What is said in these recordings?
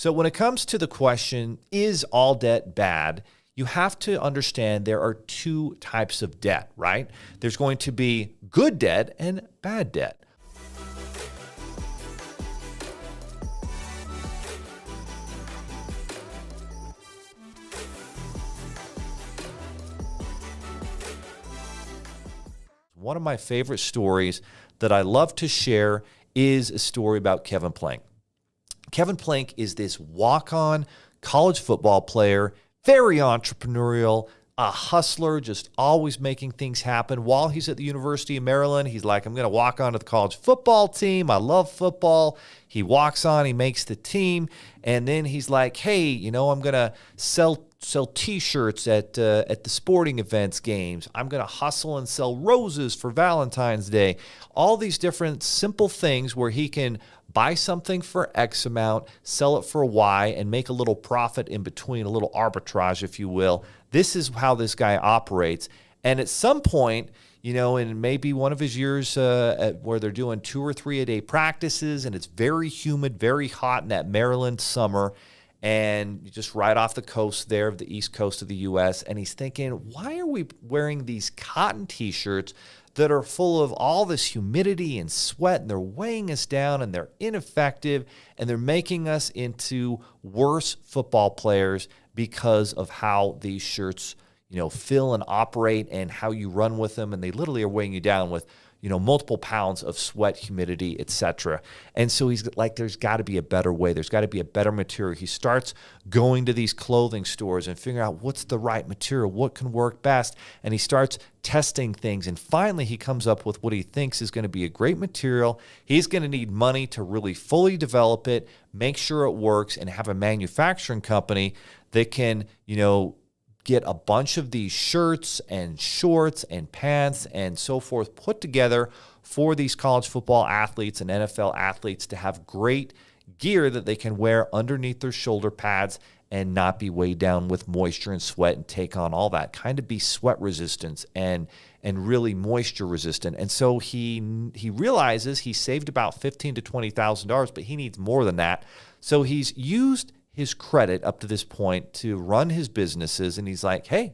So when it comes to the question, is all debt bad? You have to understand there are two types of debt, right? There's going to be good debt and bad debt. One of my favorite stories that I love to share is a story about Kevin Plank. Kevin Plank is this walk-on college football player, very entrepreneurial, a hustler, just always making things happen. While he's at the University of Maryland, he's like, I'm going to walk onto the college football team. I love football. He walks on, he makes the team, and then he's like, hey, I'm going to sell T-shirts at the sporting events games. I'm going to hustle and sell roses for Valentine's Day. All these different simple things where he can buy something for X amount, sell it for Y, and make a little profit in between, a little arbitrage, if you will. This is how this guy operates. And at some point, in maybe one of his years where they're doing 2 or 3 a day practices, and it's very humid, very hot in that Maryland summer, and just right off the coast there of the East Coast of the U.S., and he's thinking, why are we wearing these cotton T-shirts that are full of all this humidity and sweat, and they're weighing us down, and they're ineffective, and they're making us into worse football players because of how these shirts, feel and operate and how you run with them, and they literally are weighing you down with multiple pounds of sweat, humidity, etc. And so he's like, there's got to be a better way. There's got to be a better material. He starts going to these clothing stores and figuring out what's the right material, what can work best. And he starts testing things. And finally, he comes up with what he thinks is going to be a great material. He's going to need money to really fully develop it, make sure it works, and have a manufacturing company that can, get a bunch of these shirts and shorts and pants and so forth put together for these college football athletes and NFL athletes to have great gear that they can wear underneath their shoulder pads and not be weighed down with moisture and sweat and take on all that, kind of be sweat resistant and really moisture resistant. And so he realizes he saved about $15,000 to $20,000, but he needs more than that. So he's used his credit up to this point to run his businesses, and he's like, hey,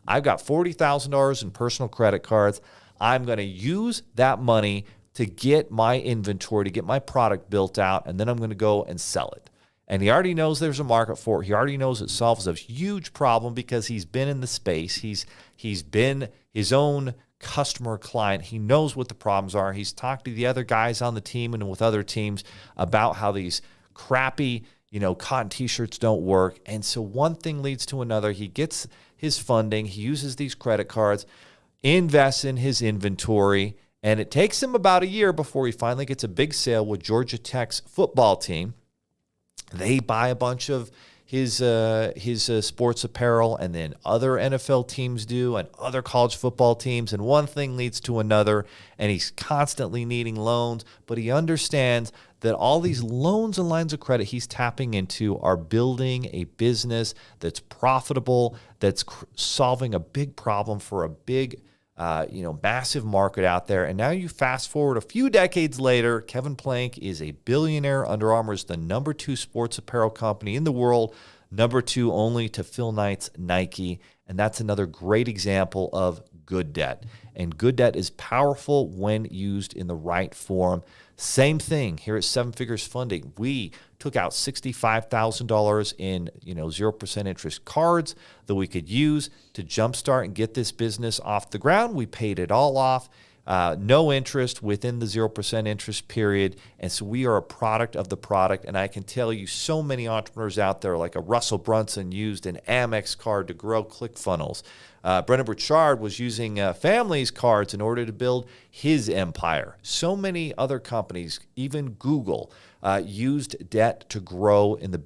I've got $40,000 in personal credit cards. I'm going to use that money to get my inventory, to get my product built out, and then I'm going to go and sell it. And he already knows there's a market for it. He already knows it solves a huge problem because he's been in the space. He's been his own customer client. He knows what the problems are. He's talked to the other guys on the team and with other teams about how these crappy cotton T-shirts don't work. And so one thing leads to another. He gets his funding. He uses these credit cards, invests in his inventory, and it takes him about a year before he finally gets a big sale with Georgia Tech's football team. They buy a bunch of his sports apparel, and then other NFL teams do, and other college football teams, and one thing leads to another, and he's constantly needing loans, but he understands that all these loans and lines of credit he's tapping into are building a business that's profitable, that's solving a big problem for a big, massive market out there. And now you fast forward a few decades later, Kevin Plank is a billionaire. Under Armour is the number 2 sports apparel company in the world, number 2 only to Phil Knight's Nike. And that's another great example of good debt. And good debt is powerful when used in the right form. Same thing here at Seven Figures Funding. We took out $65,000 in 0% interest cards that we could use to jumpstart and get this business off the ground. We paid it all off, no interest within the 0% interest period. And so we are a product of the product. And I can tell you so many entrepreneurs out there, like a Russell Brunson used an Amex card to grow ClickFunnels. Brendan Burchard was using Family's cards in order to build his empire. So many other companies, even Google, used debt to grow in the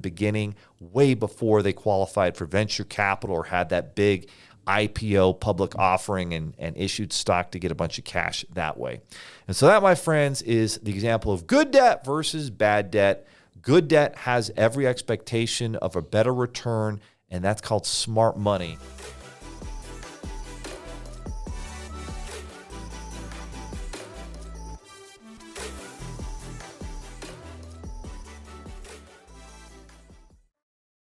beginning, way before they qualified for venture capital or had that big IPO public offering and issued stock to get a bunch of cash that way. And so that, my friends, is the example of good debt versus bad debt. Good debt has every expectation of a better return, and that's called smart money.